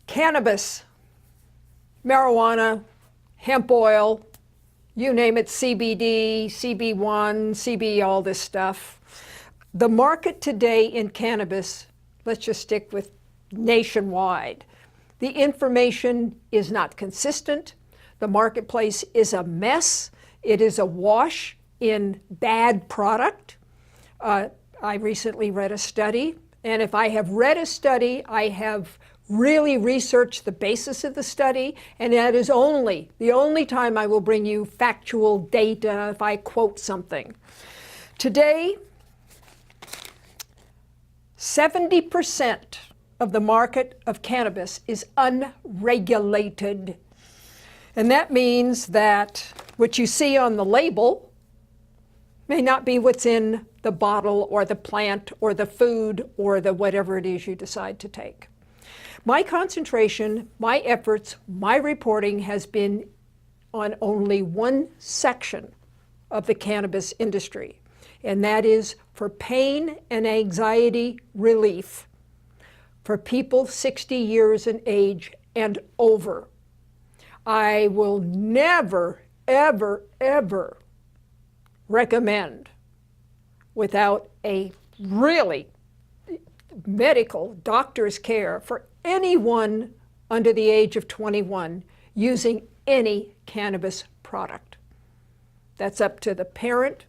Cannabis, marijuana, hemp oil, you name it, CBD, CB1, CB, all this stuff. The market today in cannabis, let's just stick with nationwide. The information is not consistent. The marketplace is a mess. It is awash in bad product. I recently read a study, and if I have read a study, I have really researched the basis of the study, and that is the only time I will bring you factual data if I quote something. Today, 70% of the market of cannabis is unregulated. And that means that what you see on the label may not be what's in the bottle or the plant or the food or the whatever it is you decide to take. My concentration, my efforts, my reporting has been on only one section of the cannabis industry, and that is for pain and anxiety relief for people 60 years in age and over. I will never, ever, ever recommend, without a really medical doctor's care, for anyone under the age of 21 using any cannabis product. That's up to the parent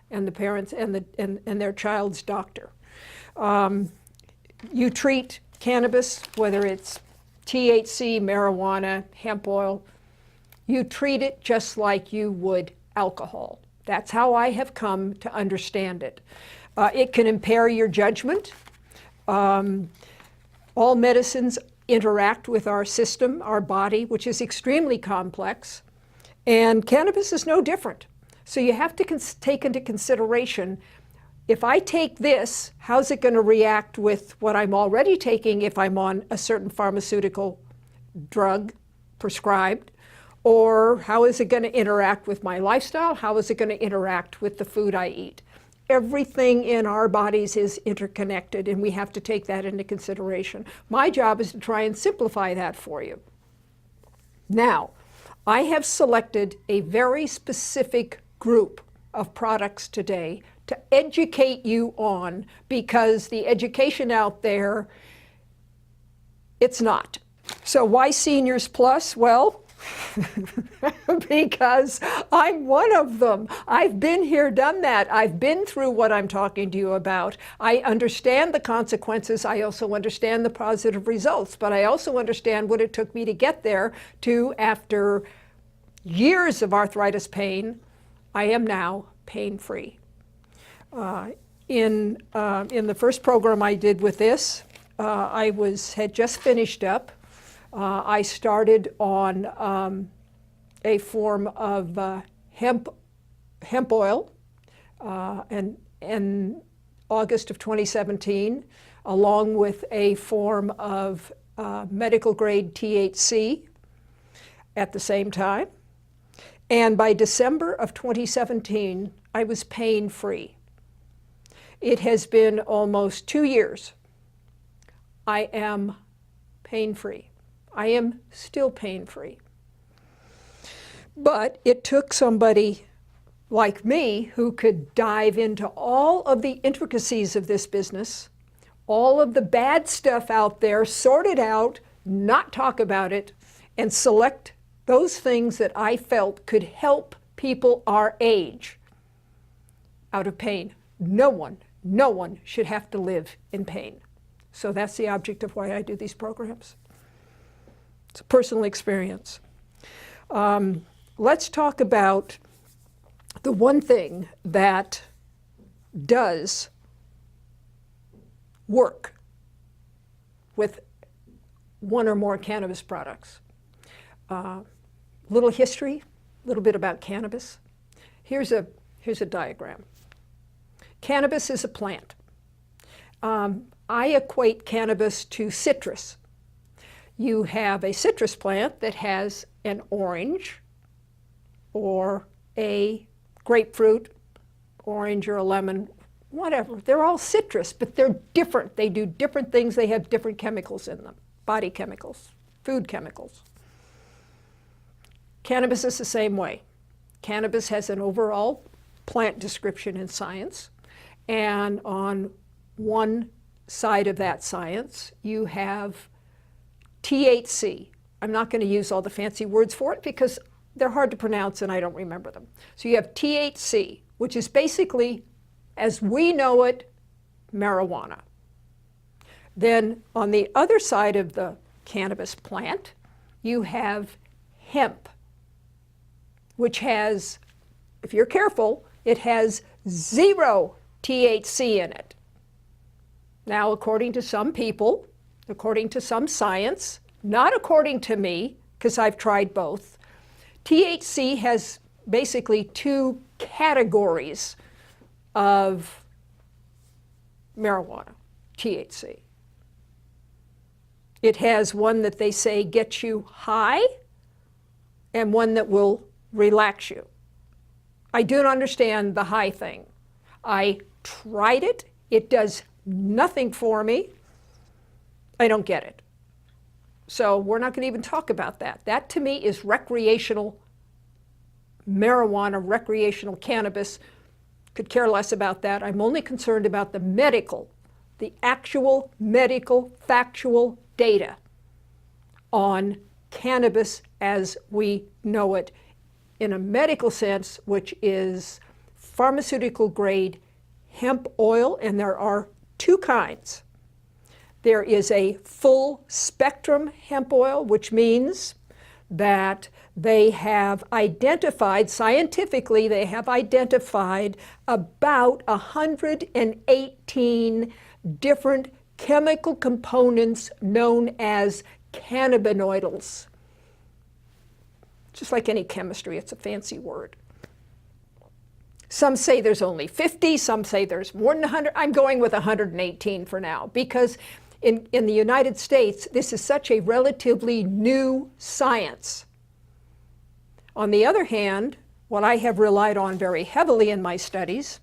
and the parents and their child's doctor. You treat cannabis, whether it's THC, marijuana, hemp oil, you treat it just like you would alcohol. That's how I have come to understand it. It can impair your judgment. All medicines interact with our system, our body, which is extremely complex, and cannabis is no different. So you have to take into consideration, if I take this, how's it going to react with what I'm already taking if I'm on a certain pharmaceutical drug prescribed? Or how is it going to interact with my lifestyle? How is it going to interact with the food I eat? Everything in our bodies is interconnected, and we have to take that into consideration. My job is to try and simplify that for you. Now, I have selected a very specific group of products today to educate you on, because the education out there, it's not. So why Seniors Plus? Well, because I'm one of them. I've been here, done that. I've been through what I'm talking to you about. I understand the consequences. I also understand the positive results, but I also understand what it took me to get there to, after years of arthritis pain, I am now pain-free. In the first program I did with this, I had just finished up. I started on a form of hemp oil in August of 2017, along with a form of medical grade THC at the same time. And by December of 2017, I was pain-free. It has been almost 2 years. I am pain-free. I am still pain-free. But it took somebody like me who could dive into all of the intricacies of this business, all of the bad stuff out there, sort it out, not talk about it, and select those things that I felt could help people our age out of pain. No one should have to live in pain. So that's the object of why I do these programs. It's a personal experience. Let's talk about the one thing that does work with one or more cannabis products. Little history, a little bit about cannabis. Here's a diagram. Cannabis is a plant. I equate cannabis to citrus. You have a citrus plant that has an orange or a grapefruit, orange or a lemon, whatever. They're all citrus, but they're different. They do different things. They have different chemicals in them, body chemicals. food chemicals. Cannabis is the same way. Cannabis has an overall plant description in science, and on one side of that science, you have THC. I'm not going to use all the fancy words for it because they're hard to pronounce and I don't remember them. So you have THC, which is basically, as we know it, marijuana. Then on the other side of the cannabis plant, you have hemp, which has, if you're careful, it has 0 THC in it. Now, according to some people, according to some science, not according to me, because I've tried both, THC has basically 2 categories of marijuana, THC. It has one that they say gets you high and one that will relax you. I don't understand the high thing. I tried it. It does nothing for me. I don't get it. So we're not going to even talk about that. That to me is recreational marijuana, recreational cannabis. Could care less about that. I'm only concerned about the medical, the actual medical, factual data on cannabis as we know it in a medical sense, which is pharmaceutical grade hemp oil, and there are 2 kinds. There is a full spectrum hemp oil, which means that they have identified, scientifically, they have identified about 118 different chemical components known as cannabinoids. Just like any chemistry, it's a fancy word. Some say there's only 50, some say there's more than 100. I'm going with 118 for now because in the United States, this is such a relatively new science. On the other hand, what I have relied on very heavily in my studies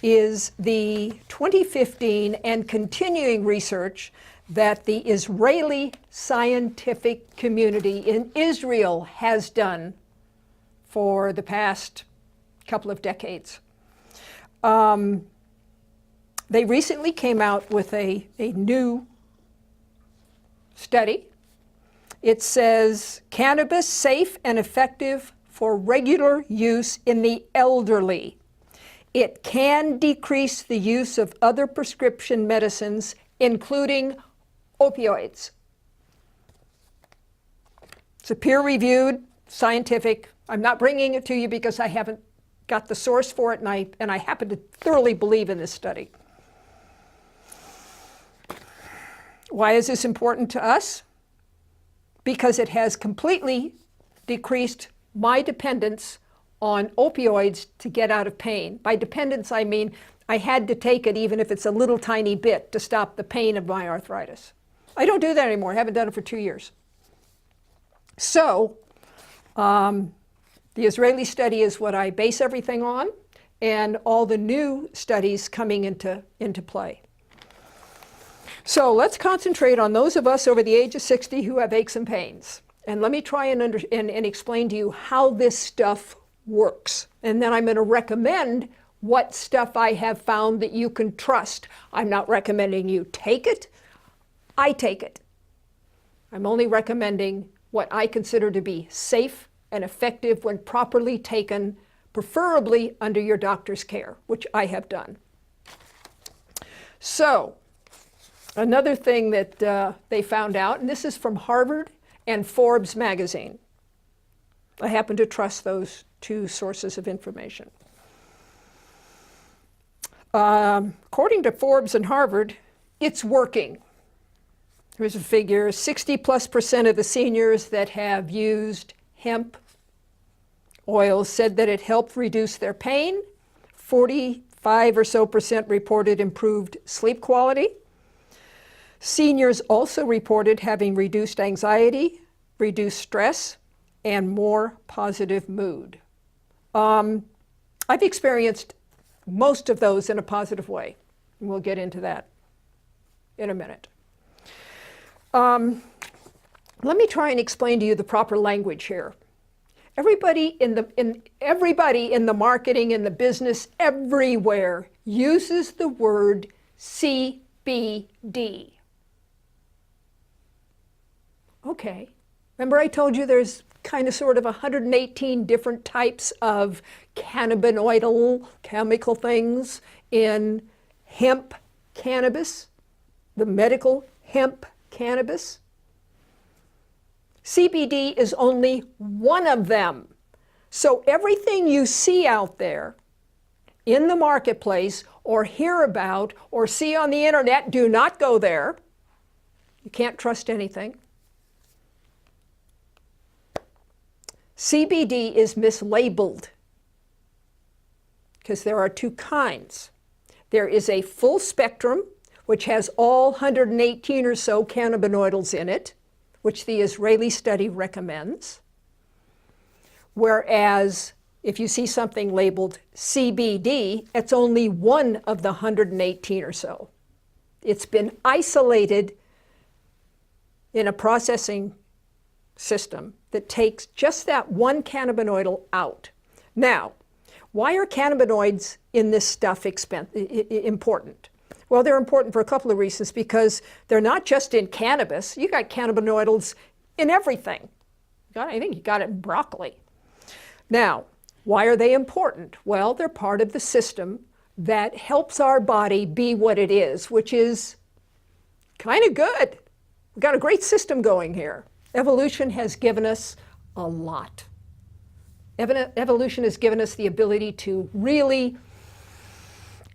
is the 2015 and continuing research that the Israeli scientific community in Israel has done for the past couple of decades. They recently came out with a new study. It says, cannabis safe and effective for regular use in the elderly. It can decrease the use of other prescription medicines, including opioids. It's a peer-reviewed, scientific. I'm not bringing it to you because I haven't got the source for it, and I happen to thoroughly believe in this study. Why is this important to us? Because it has completely decreased my dependence on opioids to get out of pain. By dependence, I mean I had to take it even if it's a little tiny bit to stop the pain of my arthritis. I don't do that anymore. I haven't done it for 2 years. So, the Israeli study is what I base everything on, and all the new studies coming into play. So let's concentrate on those of us over the age of 60 who have aches and pains. And let me try and explain to you how this stuff works. And then I'm going to recommend what stuff I have found that you can trust. I'm not recommending you take it. I take it. I'm only recommending what I consider to be safe and effective when properly taken, preferably under your doctor's care, which I have done. So, another thing that they found out, and this is from Harvard and Forbes magazine. I happen to trust those 2 sources of information. According to Forbes and Harvard, it's working. Here's a figure, 60+% of the seniors that have used hemp oil said that it helped reduce their pain. 45% or so reported improved sleep quality. Seniors also reported having reduced anxiety, reduced stress, and more positive mood. I've experienced most of those in a positive way. And we'll get into that in a minute. Let me try and explain to you the proper language here. Everybody in the marketing, in the business, everywhere uses the word CBD. Okay. Remember I told you there's kind of sort of 118 different types of cannabinoidal chemical things in hemp cannabis, the medical hemp cannabis? CBD is only one of them. So everything you see out there in the marketplace or hear about or see on the internet, do not go there. You can't trust anything. CBD is mislabeled because there are two kinds. There is a full spectrum, which has all 118 or so cannabinoids in it, which the Israeli study recommends. Whereas if you see something labeled CBD, it's only one of the 118 or so. It's been isolated in a processing system that takes just that one cannabinoid out. Now, why are cannabinoids in this stuff important? Well, they're important for a couple of reasons, because they're not just in cannabis. You got cannabinoids in everything. I think you got it in broccoli. Now, why are they important? Well, they're part of the system that helps our body be what it is, which is kind of good. We've got a great system going here. Evolution has given us a lot. Evolution has given us the ability to really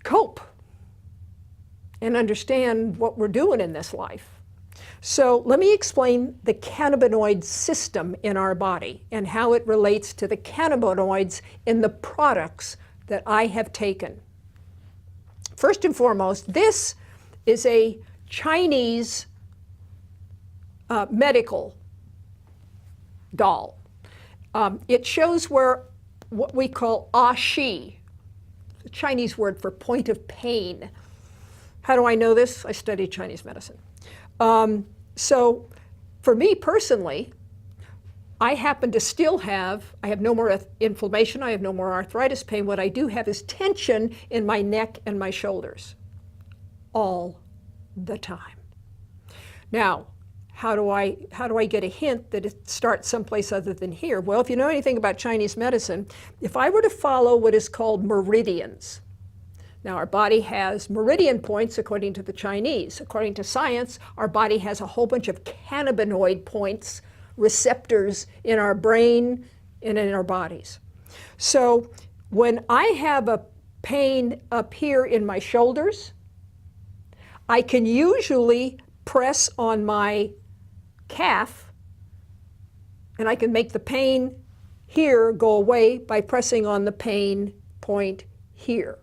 cope and understand what we're doing in this life. So let me explain the cannabinoid system in our body and how it relates to the cannabinoids in the products that I have taken. First and foremost, this is a Chinese medical doll. It shows where what we call shi, the Chinese word for point of pain. How do I know this? I studied Chinese medicine. So for me personally, I happen to still have no more inflammation, I have no more arthritis pain. What I do have is tension in my neck and my shoulders all the time. Now, how do I get a hint that it starts someplace other than here? Well, if you know anything about Chinese medicine, if I were to follow what is called meridians. Now, our body has meridian points according to the Chinese. According to science, our body has a whole bunch of cannabinoid points, receptors in our brain and in our bodies. So when I have a pain up here in my shoulders, I can usually press on my calf, and I can make the pain here go away by pressing on the pain point here.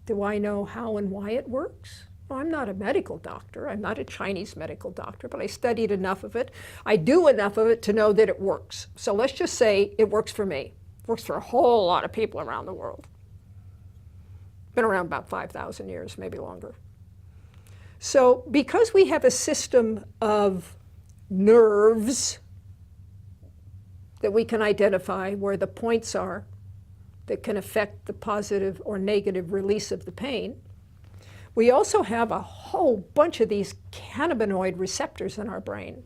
Do I know how and why it works? Well, I'm not a medical doctor. I'm not a Chinese medical doctor, but I studied enough of it. I do enough of it to know that it works. So let's just say it works for me. It works for a whole lot of people around the world. Been around about 5,000 years, maybe longer. So because we have a system of nerves that we can identify where the points are that can affect the positive or negative release of the pain, we also have a whole bunch of these cannabinoid receptors in our brain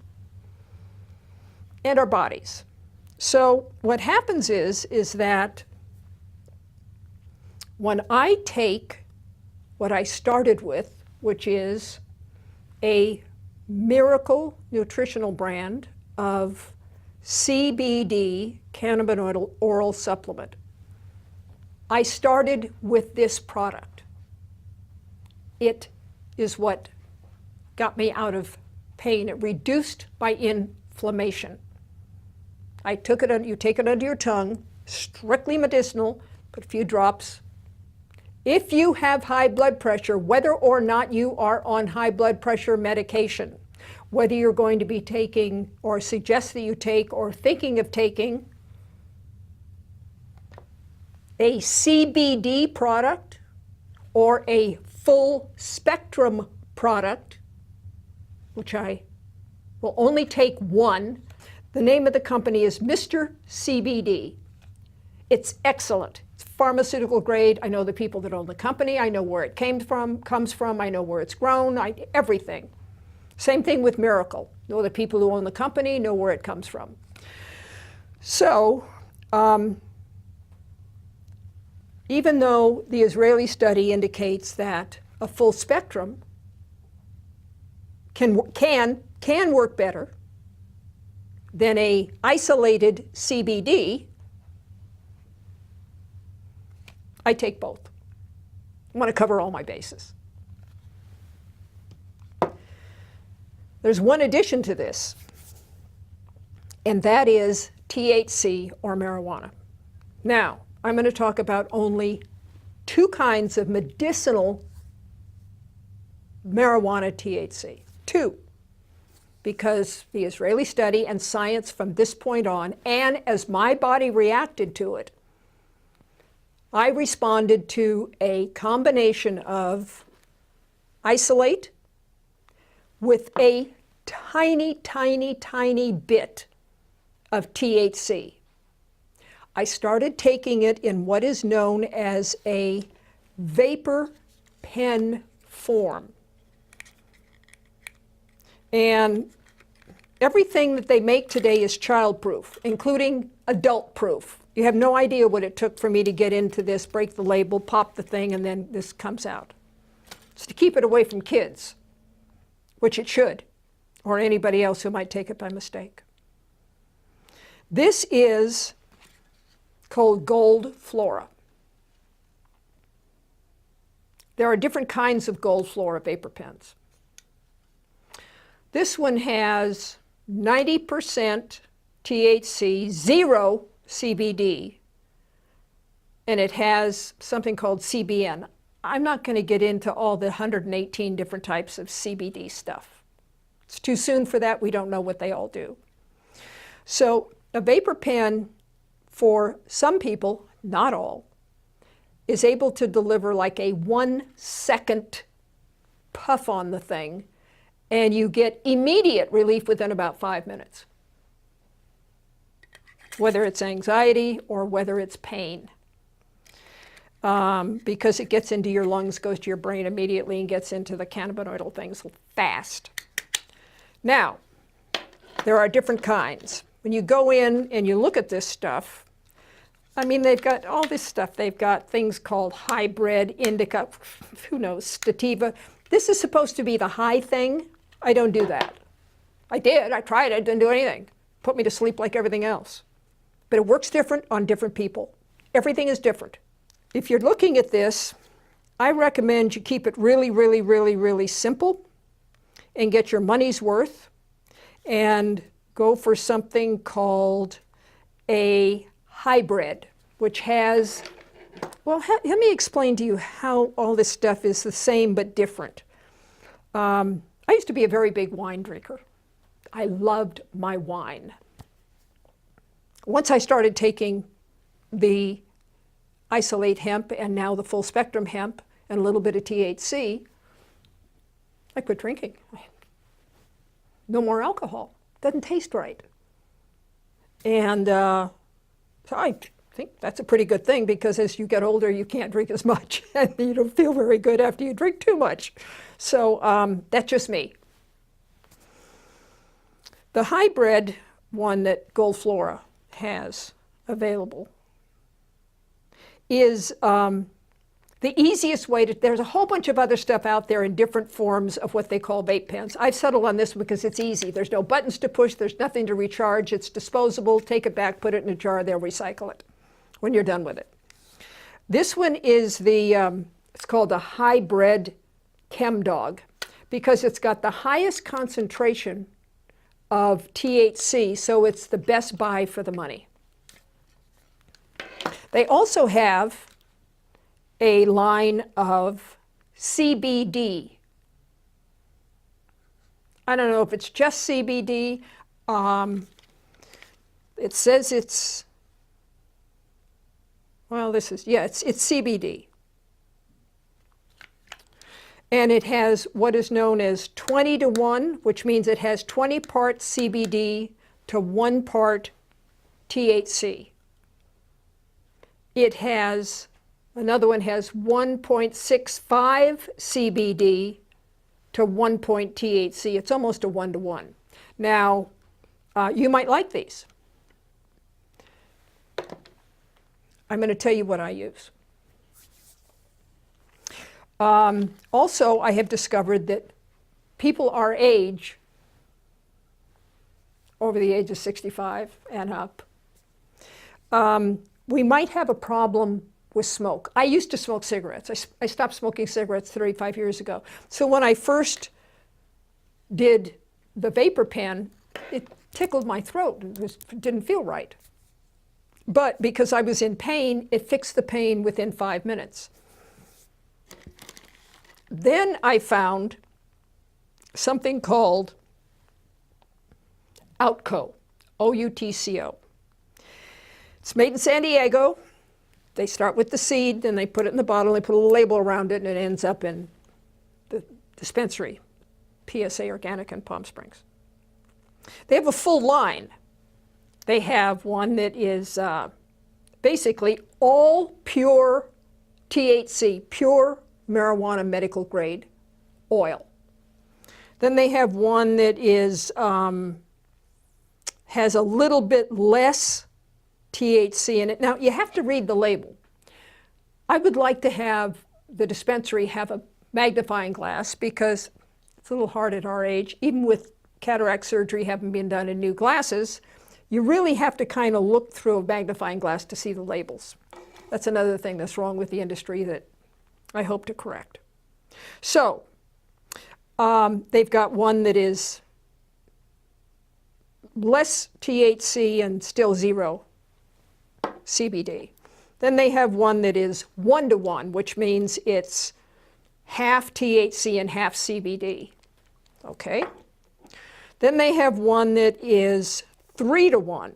and our bodies. So what happens is that when I take what I started with, which is a miracle nutritional brand of CBD cannabinoid oral supplement. I started with this product. It is what got me out of pain. It reduced my inflammation. I took it, you take it under your tongue, strictly medicinal, put a few drops. If you have high blood pressure, whether or not you are on high blood pressure medication, whether you're going to be taking or suggest that you take or thinking of taking a CBD product or a full spectrum product, which I will only take one. The name of the company is Mr. CBD. It's excellent. It's pharmaceutical grade. I know the people that own the company. I know where it comes from. I know where it's grown, everything. Same thing with Miracle. Know the people who own the company, know where it comes from. So, even though the Israeli study indicates that a full spectrum can work better than a isolated CBD, I take both. I want to cover all my bases. There's one addition to this, and that is THC or marijuana. Now, I'm going to talk about only two kinds of medicinal marijuana THC. Two, because the Israeli study and science from this point on, and as my body reacted to it, I responded to a combination of isolate with a tiny, tiny, tiny bit of THC. I started taking it in what is known as a vapor pen form. And everything that they make today is child-proof, including adult-proof. You have no idea what it took for me to get into this, break the label, pop the thing, and then this comes out. It's to keep it away from kids, which it should, or anybody else who might take it by mistake. This is called Gold Flora. There are different kinds of Gold Flora vapor pens. This one has 90% THC, 0 CBD, and it has something called CBN. I'm not going to get into all the 118 different types of CBD stuff. It's too soon for that. We don't know what they all do. So a vapor pen, for some people, not all, is able to deliver like a 1-second puff on the thing, and you get immediate relief within about 5 minutes, whether it's anxiety or whether it's pain, because it gets into your lungs, goes to your brain immediately, and gets into the cannabinoidal things fast. Now, there are different kinds. When you go in and you look at this stuff, I mean, they've got all this stuff. They've got things called hybrid, indica, who knows, sativa. This is supposed to be the high thing. I don't do that. I did. I tried it. Didn't do anything. Put me to sleep like everything else. But it works different on different people. Everything is different. If you're looking at this, I recommend you keep it really, really, really, really simple and get your money's worth and go for something called a hybrid, which has, well, let me explain to you how all this stuff is the same but different. I used to be a very big wine drinker. I loved my wine. Once I started taking the isolate hemp and now the full spectrum hemp and a little bit of THC, I quit drinking. No more alcohol. Doesn't taste right. And so I think that's a pretty good thing, because as you get older, you can't drink as much and you don't feel very good after you drink too much. So that's just me. The hybrid one that Gold Flora has available is the easiest way to, there's a whole bunch of other stuff out there in different forms of what they call vape pens. I've settled on this because it's easy. There's no buttons to push, there's nothing to recharge, it's disposable, take it back, put it in a jar, they'll recycle it when you're done with it. This one is the, it's called the hybrid ChemDog, because it's got the highest concentration of THC, so it's the best buy for the money. They also have a line of CBD. I don't know if it's just CBD. It says it's, well, this is, yeah, it's CBD. And it has what is known as 20 to 1, which means it has 20 parts CBD to 1 part THC. It has, another one has 1.65 CBD to 1 point THC. It's almost a 1 to 1. Now, you might like these. I'm going to tell you what I use. Also, I have discovered that people our age, over the age of 65 and up, we might have a problem with smoke. I used to smoke cigarettes. I stopped smoking cigarettes 35 years ago. So when I first did the vapor pen, it tickled my throat. It didn't feel right. But because I was in pain, it fixed the pain within 5 minutes. Then I found something called Outco, O-U-T-C-O. It's made in San Diego. They start with the seed, then they put it in the bottle, they put a little label around it, and it ends up in the dispensary, PSA Organic in Palm Springs. They have a full line. They have one that is basically all pure THC, pure marijuana medical grade oil. Then they have one that is has a little bit less THC in it. Now, you have to read the label. I would like to have the dispensary have a magnifying glass because it's a little hard at our age. Even with cataract surgery having been done in new glasses, you really have to kind of look through a magnifying glass to see the labels. That's another thing that's wrong with the industry that I hope to correct. So, they've got one that is less THC and still 0 CBD. Then they have one that is 1 to 1, which means it's half THC and half CBD. Okay. Then they have one that is 3 to 1,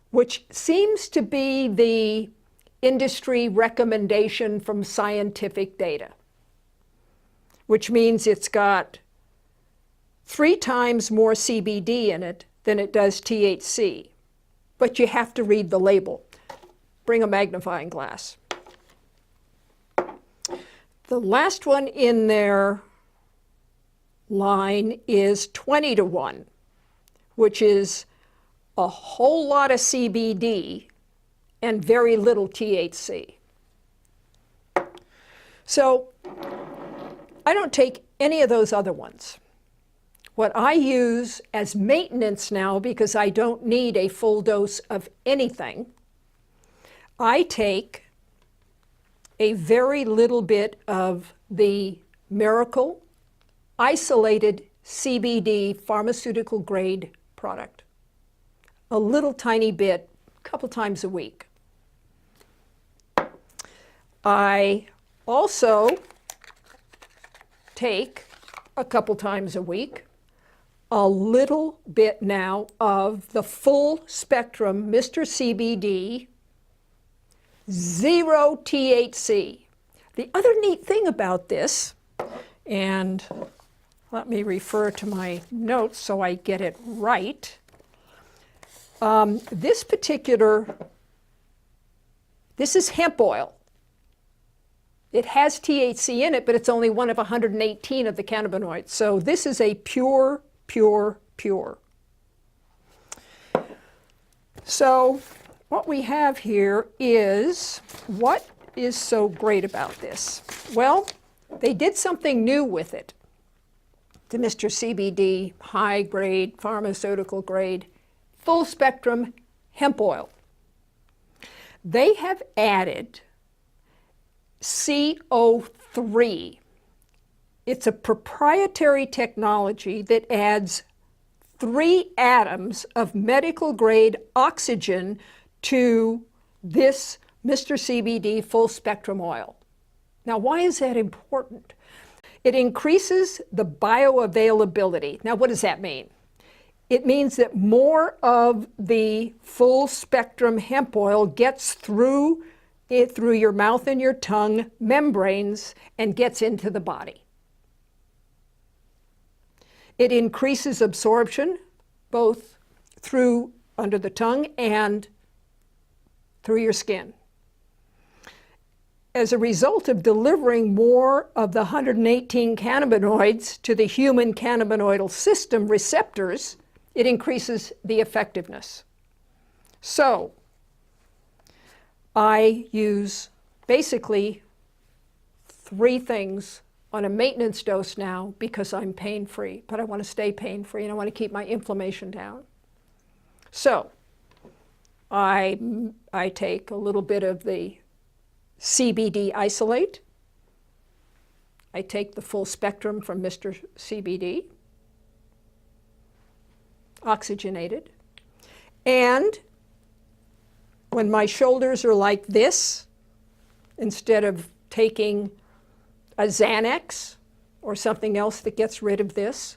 which seems to be the industry recommendation from scientific data, which means it's got 3 times more CBD in it than it does THC. But you have to read the label. Bring a magnifying glass. The last one in their line is 20 to 1, which is a whole lot of CBD and very little THC. So I don't take any of those other ones. What I use as maintenance now, because I don't need a full dose of anything, I take a very little bit of the Miracle isolated CBD pharmaceutical grade product. A little tiny bit, a couple times a week. I also take a couple times a week a little bit now of the full spectrum Mr. CBD, 0 THC. The other neat thing about this, and let me refer to my notes so I get it right. This is hemp oil. It has THC in it, but it's only one of 118 of the cannabinoids. So this is a pure. So what we have here is, what is so great about this? Well, they did something new with it. The Mr. CBD, high grade, pharmaceutical grade, full spectrum hemp oil. They have added CO3. It's a proprietary technology that adds 3 atoms of medical grade oxygen to this Mr. CBD full spectrum oil. Now, why is that important? It increases the bioavailability. Now, what does that mean? It means that more of the full spectrum hemp oil gets through it through your mouth and your tongue membranes and gets into the body. It increases absorption both through under the tongue and through your skin. As a result of delivering more of the 118 cannabinoids to the human cannabinoidal system receptors, it increases the effectiveness. So, I use basically 3 things on a maintenance dose now because I'm pain-free, but I want to stay pain-free and I want to keep my inflammation down. So, I take a little bit of the CBD isolate. I take the full spectrum from Mr. CBD, oxygenated. And when my shoulders are like this, instead of taking a Xanax or something else that gets rid of this,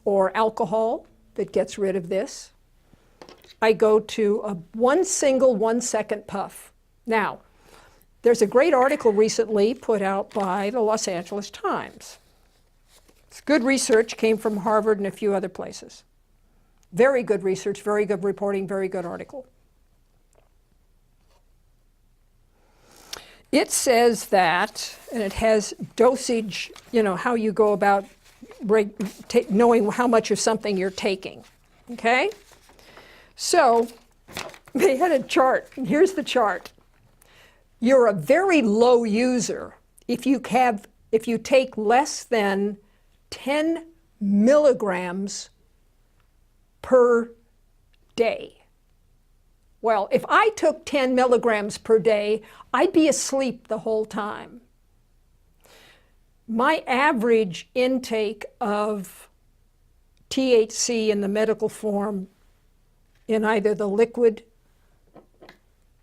or alcohol that gets rid of this, I go to one single 1-second puff. Now, there's a great article recently put out by the Los Angeles Times. It's good research, came from Harvard and a few other places. Very good research, very good reporting, very good article. It says that, and it has dosage, how you go about knowing how much of something you're taking, okay? So they had a chart, and here's the chart. You're a very low user if you take less than 10 milligrams per day. Well, if I took 10 milligrams per day, I'd be asleep the whole time. My average intake of THC in the medical form in either the liquid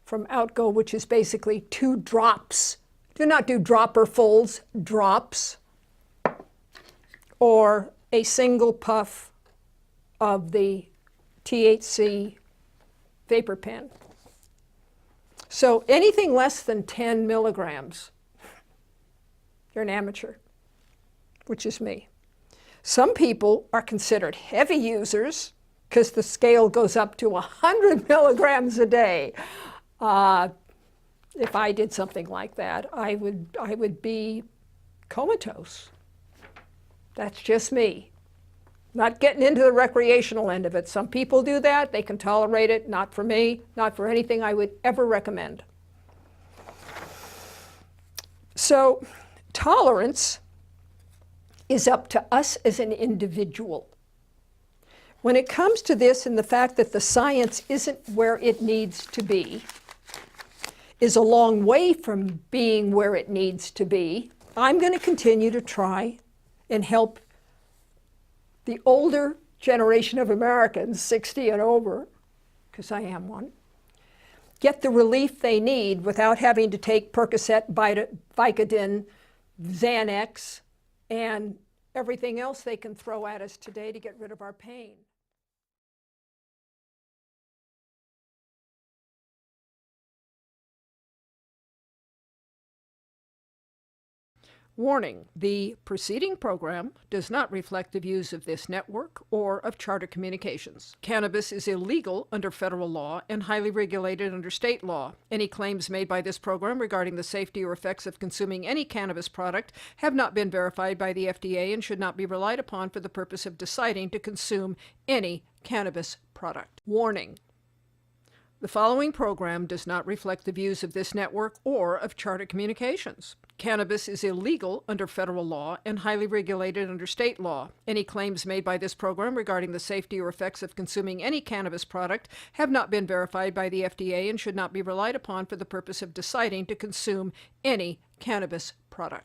from Outgo, which is basically 2 drops. Do not do dropperfuls, drops, or a single puff of the THC vapor pen. So anything less than 10 milligrams, you're an amateur, which is me. Some people are considered heavy users because the scale goes up to 100 milligrams a day. If I did something like that, I would be comatose. That's just me. Not getting into the recreational end of it. Some people do that. They can tolerate it. Not for me. Not for anything I would ever recommend. So tolerance is up to us as an individual. When it comes to this and the fact that the science isn't where it needs to be, is a long way from being where it needs to be, I'm going to continue to try and help the older generation of Americans, 60 and over, because I am one, get the relief they need without having to take Percocet, Vicodin, Xanax, and everything else they can throw at us today to get rid of our pain. Warning, the preceding program does not reflect the views of this network or of Charter Communications. Cannabis is illegal under federal law and highly regulated under state law. Any claims made by this program regarding the safety or effects of consuming any cannabis product have not been verified by the FDA and should not be relied upon for the purpose of deciding to consume any cannabis product. Warning. The following program does not reflect the views of this network or of Charter Communications. Cannabis is illegal under federal law and highly regulated under state law. Any claims made by this program regarding the safety or effects of consuming any cannabis product have not been verified by the FDA and should not be relied upon for the purpose of deciding to consume any cannabis product.